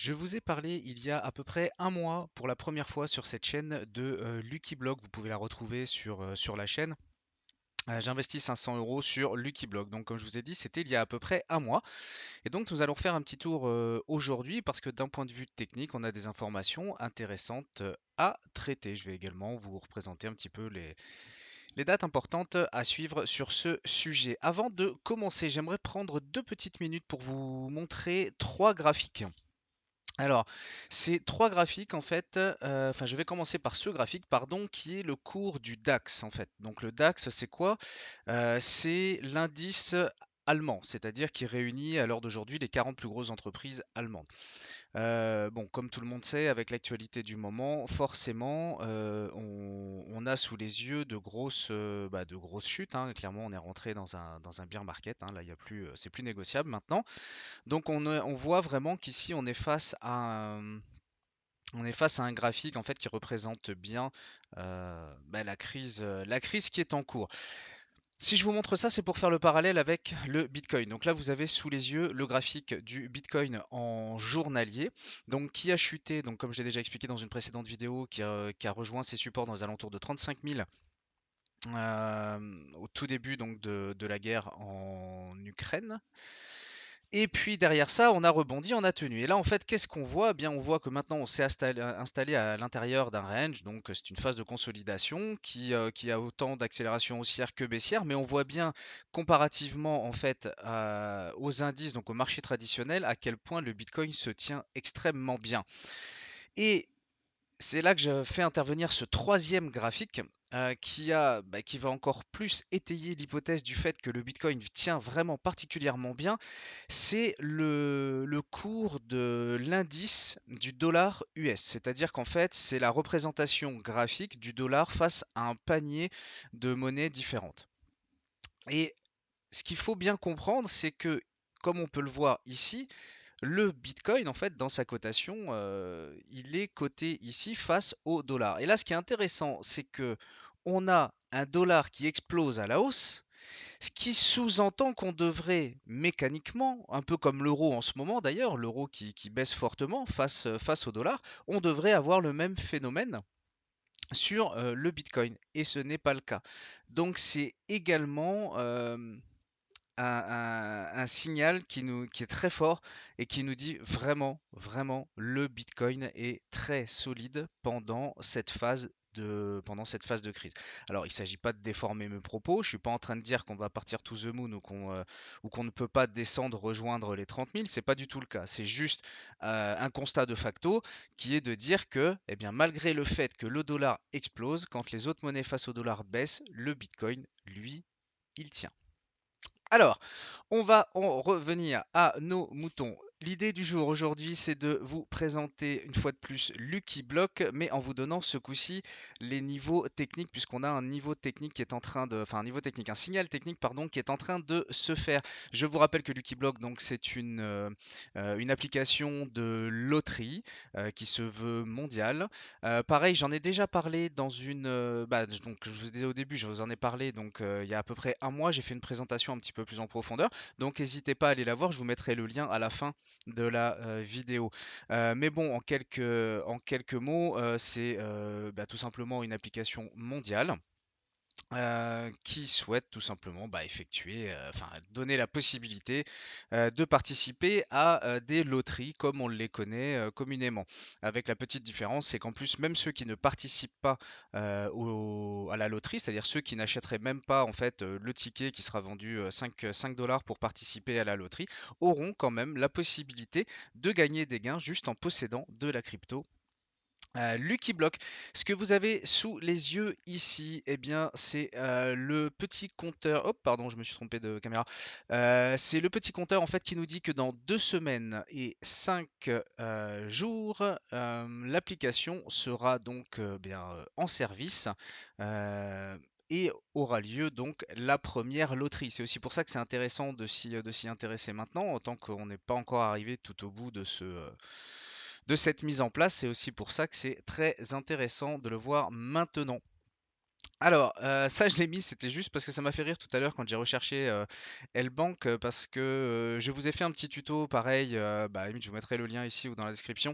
Je vous ai parlé il y a à peu près un mois pour la première fois sur cette chaîne de Lucky Block. Vous pouvez la retrouver sur la chaîne. J'ai investi 500 euros sur Lucky Block. Donc, comme je vous ai dit, c'était il y a à peu près un mois. Et donc, nous allons faire un petit tour aujourd'hui parce que d'un point de vue technique, on a des informations intéressantes à traiter. Je vais également vous représenter un petit peu les dates importantes à suivre sur ce sujet. Avant de commencer, j'aimerais prendre 2 petites minutes pour vous montrer trois graphiques. Alors, ces trois graphiques, en fait, enfin, je vais commencer par ce graphique, pardon, qui est le cours du DAX, en fait. Donc, le DAX, c'est quoi? C'est l'indice allemand, c'est-à-dire qui réunit à l'heure d'aujourd'hui les 40 plus grosses entreprises allemandes. Bon, comme tout le monde sait, avec l'actualité du moment, forcément, on a sous les yeux de grosses chutes, hein. Clairement, on est rentré dans un bear market, hein. Là, il y a plus, c'est plus négociable maintenant. Donc on voit vraiment qu'ici on est face à un graphique en fait qui représente bien la crise qui est en cours. Si je vous montre ça, c'est pour faire le parallèle avec le Bitcoin. Donc là, vous avez sous les yeux le graphique du Bitcoin en journalier, donc qui a chuté, donc comme je l'ai déjà expliqué dans une précédente vidéo, qui a rejoint ses supports dans les alentours de 35 000 au tout début donc de la guerre en Ukraine. Et puis derrière ça, on a rebondi, on a tenu. Et là, en fait, qu'est-ce qu'on voit? Eh bien, on voit que maintenant, on s'est installé à l'intérieur d'un range. Donc, c'est une phase de consolidation qui a autant d'accélération haussière que baissière. Mais on voit bien, comparativement, en fait, aux indices, donc au marché traditionnel, à quel point le Bitcoin se tient extrêmement bien. Et c'est là que je fais intervenir ce troisième graphique qui va encore plus étayer l'hypothèse du fait que le Bitcoin tient vraiment particulièrement bien. C'est le cours de l'indice du dollar US. C'est-à-dire qu'en fait, c'est la représentation graphique du dollar face à un panier de monnaies différentes. Et ce qu'il faut bien comprendre, c'est que, comme on peut le voir ici, le Bitcoin, en fait, dans sa cotation, il est coté ici face au dollar. Et là, ce qui est intéressant, c'est que on a un dollar qui explose à la hausse, ce qui sous-entend qu'on devrait mécaniquement, un peu comme l'euro en ce moment d'ailleurs, l'euro qui baisse fortement face au dollar, on devrait avoir le même phénomène sur le Bitcoin. Et ce n'est pas le cas. Donc c'est également un signal qui est très fort et qui nous dit vraiment, vraiment, le Bitcoin est très solide pendant cette phase de crise. Alors, il ne s'agit pas de déformer mes propos. Je ne suis pas en train de dire qu'on va partir to the moon ou qu'on ne peut pas descendre, rejoindre les 30 000. C'est pas du tout le cas. C'est juste un constat de facto qui est de dire que, eh bien, malgré le fait que le dollar explose, quand les autres monnaies face au dollar baissent, le Bitcoin, lui, il tient. Alors, on va en revenir à nos moutons. L'idée du jour aujourd'hui, c'est de vous présenter une fois de plus Lucky Block, mais en vous donnant ce coup-ci les niveaux techniques, puisqu'on a un niveau technique qui est en train de, enfin un niveau technique, un signal technique, pardon, qui est en train de se faire. Je vous rappelle que Lucky Block, donc c'est une application de loterie qui se veut mondiale. Pareil, j'en ai déjà parlé dans donc je vous disais au début, je vous en ai parlé donc il y a à peu près un mois, j'ai fait une présentation un petit peu plus en profondeur. Donc n'hésitez pas à aller la voir, je vous mettrai le lien à la fin de la vidéo. Mais bon, en quelques mots, c'est tout simplement une application mondiale qui souhaitent tout simplement effectuer, enfin donner la possibilité de participer à des loteries comme on les connaît communément. Avec la petite différence, c'est qu'en plus, même ceux qui ne participent pas à la loterie, c'est-à-dire ceux qui n'achèteraient même pas en fait le ticket qui sera vendu 5 dollars pour participer à la loterie, auront quand même la possibilité de gagner des gains juste en possédant de la crypto Lucky Block. Ce que vous avez sous les yeux ici, eh bien, c'est le petit compteur. Hop, pardon, je me suis trompé de caméra. C'est le petit compteur en fait qui nous dit que dans 2 semaines et 5 jours, l'application sera donc en service. euh, et aura lieu donc la première loterie. C'est aussi pour ça que c'est intéressant de s'y intéresser maintenant, tant qu'on n'est pas encore arrivé tout au bout de cette mise en place. C'est aussi pour ça que c'est très intéressant de le voir maintenant. Alors, ça je l'ai mis, c'était juste parce que ça m'a fait rire tout à l'heure quand j'ai recherché, L-Bank, parce que, je vous ai fait un petit tuto pareil, bah, à la limite je vous mettrai le lien ici ou dans la description,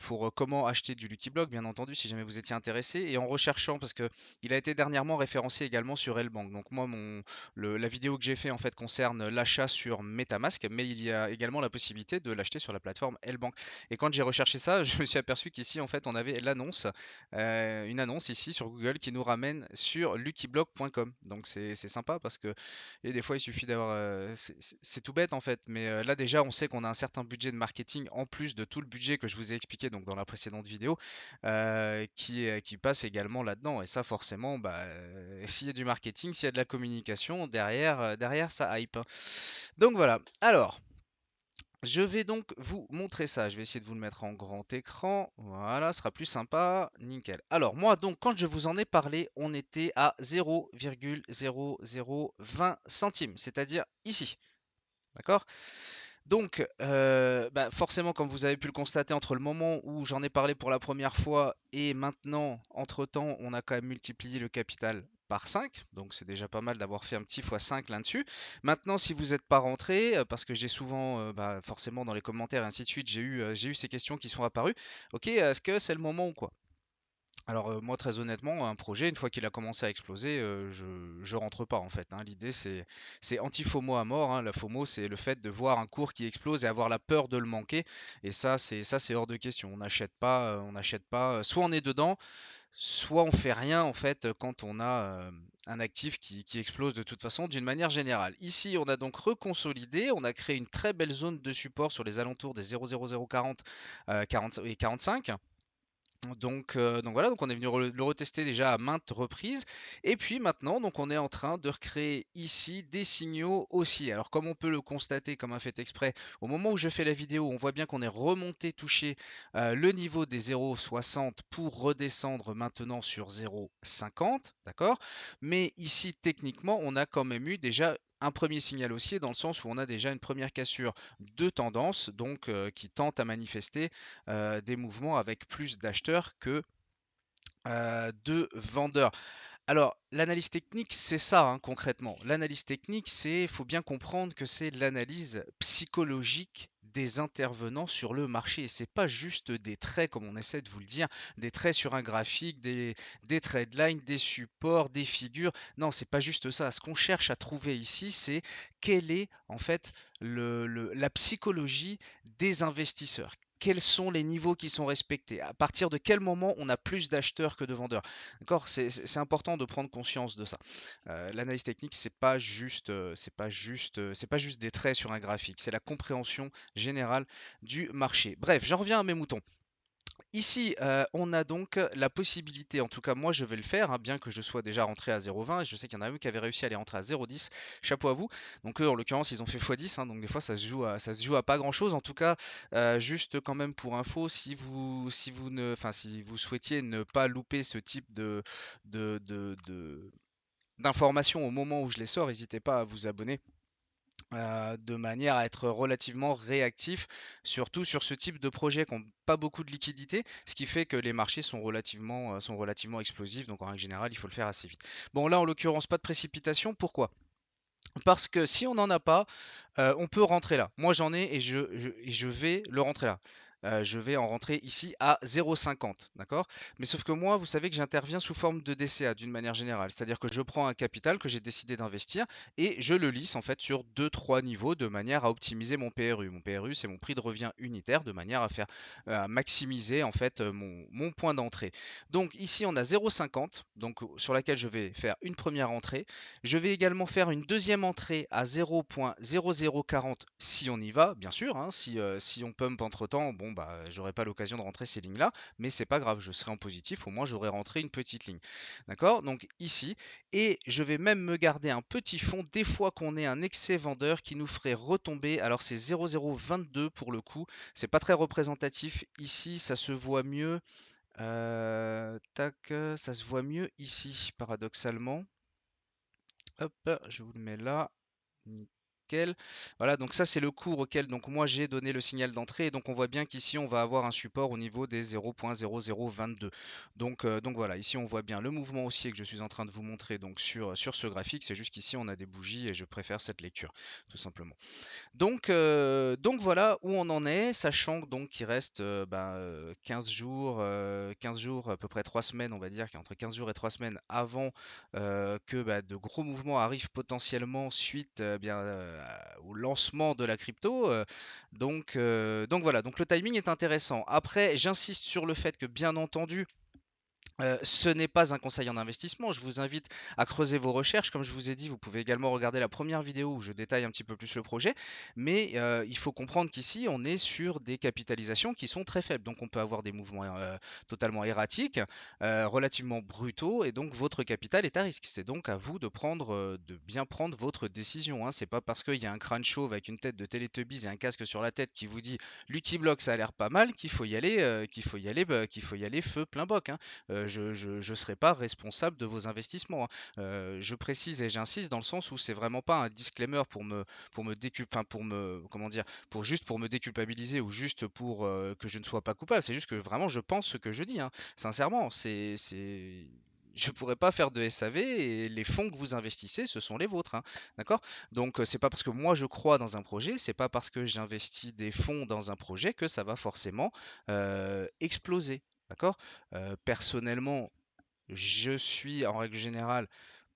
pour, comment acheter du Lucky Block bien entendu si jamais vous étiez intéressé et en recherchant parce que il a été dernièrement référencé également sur L-Bank. Donc moi la vidéo que j'ai fait en fait concerne l'achat sur MetaMask, mais il y a également la possibilité de l'acheter sur la plateforme L-Bank et quand j'ai recherché ça, je me suis aperçu qu'ici en fait on avait l'annonce une annonce ici sur Google qui nous ramène sur luckyblock.com. Donc c'est sympa parce que et des fois il suffit d'avoir c'est tout bête en fait, mais là déjà on sait qu'on a un certain budget de marketing en plus de tout le budget que je vous ai expliqué donc dans la précédente vidéo qui passe également là-dedans. Et ça forcément, bah, s'il y a du marketing, s'il y a de la communication derrière, derrière ça hype, hein. Donc voilà. Alors. Je vais donc vous montrer ça. Je vais essayer de vous le mettre en grand écran. Voilà, ce sera plus sympa. Nickel. Alors, moi, donc, quand je vous en ai parlé, on était à 0,0020 centimes, c'est-à-dire ici. D'accord? Donc, bah, forcément, comme vous avez pu le constater, entre le moment où j'en ai parlé pour la première fois et maintenant, entre-temps, on a quand même multiplié le capital par 5. Donc, c'est déjà pas mal d'avoir fait un petit x 5 là-dessus. Maintenant, si vous n'êtes pas rentré, parce que j'ai souvent, bah, forcément, dans les commentaires et ainsi de suite, j'ai eu ces questions qui sont apparues. Ok, est-ce que c'est le moment ou quoi? Alors moi très honnêtement, un projet, une fois qu'il a commencé à exploser, je rentre pas en fait, hein. L'idée c'est anti-FOMO à mort, hein. La FOMO c'est le fait de voir un cours qui explose et avoir la peur de le manquer. Et ça c'est hors de question. On n'achète pas. Soit on est dedans, soit on fait rien en fait quand on a un actif qui explose de toute façon d'une manière générale. Ici on a donc reconsolidé, on a créé une très belle zone de support sur les alentours des 0,0040 40 et 45. Donc voilà, donc on est venu le retester déjà à maintes reprises. Et puis maintenant, donc on est en train de recréer ici des signaux haussiers. Alors comme on peut le constater comme un fait exprès, au moment où je fais la vidéo, on voit bien qu'on est remonté toucher le niveau des 0,60 pour redescendre maintenant sur 0,50, d'accord? Mais ici, techniquement, on a quand même eu déjà un premier signal haussier dans le sens où on a déjà une première cassure de tendance, donc qui tente à manifester des mouvements avec plus d'acheteurs que de vendeurs. Alors, l'analyse technique, c'est ça, hein, concrètement. L'analyse technique, il faut bien comprendre que c'est l'analyse psychologique des intervenants sur le marché. Et c'est pas juste des traits, comme on essaie de vous le dire, des traits sur un graphique, des trendlines, des supports, des figures. Non, c'est pas juste ça. Ce qu'on cherche à trouver ici, c'est quelle est en fait la psychologie des investisseurs. Quels sont les niveaux qui sont respectés? À partir de quel moment on a plus d'acheteurs que de vendeurs? D'accord? C'est important de prendre conscience de ça. L'analyse technique, c'est pas juste des traits sur un graphique, c'est la compréhension générale du marché. Bref, j'en reviens à mes moutons. Ici, on a donc la possibilité, en tout cas moi je vais le faire, hein, bien que je sois déjà rentré à 0,20, et je sais qu'il y en a eux qui avaient réussi à aller rentrer à 0,10, chapeau à vous. Donc eux en l'occurrence ils ont fait x10, hein, donc des fois ça se joue à pas grand chose. En tout cas, juste quand même pour info, si vous ne, enfin si vous souhaitiez ne pas louper ce type de, de- de- d'informations au moment où je les sors, n'hésitez pas à vous abonner de manière à être relativement réactif, surtout sur ce type de projet qui n'ont pas beaucoup de liquidité, ce qui fait que les marchés sont relativement explosifs, donc en règle générale, il faut le faire assez vite. Bon, là, en l'occurrence, pas de précipitation. Pourquoi? Parce que si on n'en a pas, on peut rentrer là. Moi, j'en ai et je vais le rentrer là. Je vais en rentrer ici à 0,50, d'accord? Mais sauf que moi, vous savez que j'interviens sous forme de DCA d'une manière générale. C'est-à-dire que je prends un capital que j'ai décidé d'investir et je le lisse en fait sur deux-trois niveaux de manière à optimiser mon PRU. Mon PRU, c'est mon prix de revient unitaire de manière à faire à maximiser en fait mon point d'entrée. Donc ici, on a 0,50, donc sur laquelle je vais faire une première entrée. Je vais également faire une deuxième entrée à 0,0040 si on y va, bien sûr, hein. Si on pump entre temps, bon bah j'aurai pas l'occasion de rentrer ces lignes-là, mais c'est pas grave, je serai en positif, au moins j'aurai rentré une petite ligne. D'accord? Donc ici, et je vais même me garder un petit fond des fois qu'on ait un excès vendeur qui nous ferait retomber. Alors c'est 0,022 pour le coup, c'est pas très représentatif. Ici, ça se voit mieux. Tac, ça se voit mieux ici, paradoxalement. Hop, je vous le mets là. Nickel. lequel. Voilà, donc ça c'est le cours auquel donc moi j'ai donné le signal d'entrée. Et donc on voit bien qu'ici on va avoir un support au niveau des 0.0022. Donc voilà, ici on voit bien le mouvement haussier que je suis en train de vous montrer donc sur ce graphique. C'est juste qu'ici on a des bougies et je préfère cette lecture, tout simplement. Donc voilà où on en est, sachant donc qu'il reste 15 jours, 15 jours, à peu près 3 semaines, on va dire, qu'entre 15 jours et 3 semaines avant que de gros mouvements arrivent potentiellement suite au lancement de la crypto. Donc voilà, donc le timing est intéressant. Après, j'insiste sur le fait que bien entendu, ce n'est pas un conseil en investissement. Je vous invite à creuser vos recherches. Comme je vous ai dit, vous pouvez également regarder la première vidéo où je détaille un petit peu plus le projet. Mais il faut comprendre qu'ici, on est sur des capitalisations qui sont très faibles. Donc on peut avoir des mouvements totalement erratiques, relativement brutaux, et donc votre capital est à risque. C'est donc à vous de de bien prendre votre décision, hein. C'est pas parce qu'il y a un crâne chauve avec une tête de Teletubbies et un casque sur la tête qui vous dit Lucky Block ça a l'air pas mal qu'il faut y aller, qu'il faut y aller feu plein boc, hein. Je serai pas responsable de vos investissements, hein. Je précise et j'insiste dans le sens où c'est vraiment pas un disclaimer pour me enfin, pour me comment dire, pour me déculpabiliser ou juste pour que je ne sois pas coupable. C'est juste que vraiment je pense ce que je dis, hein. Sincèrement, je pourrais pas faire de SAV et les fonds que vous investissez, ce sont les vôtres, hein. D'accord? Donc c'est pas parce que moi je crois dans un projet, c'est pas parce que j'investis des fonds dans un projet que ça va forcément exploser. D'accord? Personnellement, je suis en règle générale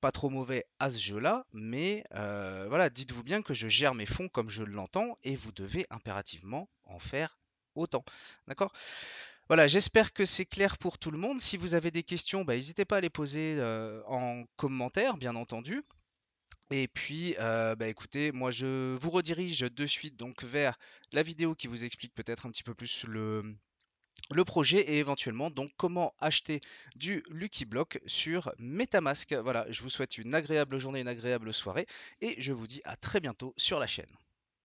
pas trop mauvais à ce jeu-là, mais voilà, dites-vous bien que je gère mes fonds comme je l'entends et vous devez impérativement en faire autant. D'accord? Voilà, j'espère que c'est clair pour tout le monde. Si vous avez des questions, n'hésitez pas à les poser en commentaire, bien entendu. Et puis, écoutez, moi je vous redirige de suite donc vers la vidéo qui vous explique peut-être un petit peu plus le projet et éventuellement donc comment acheter du Lucky Block sur MetaMask. Voilà, je vous souhaite une agréable journée, une agréable soirée et je vous dis à très bientôt sur la chaîne.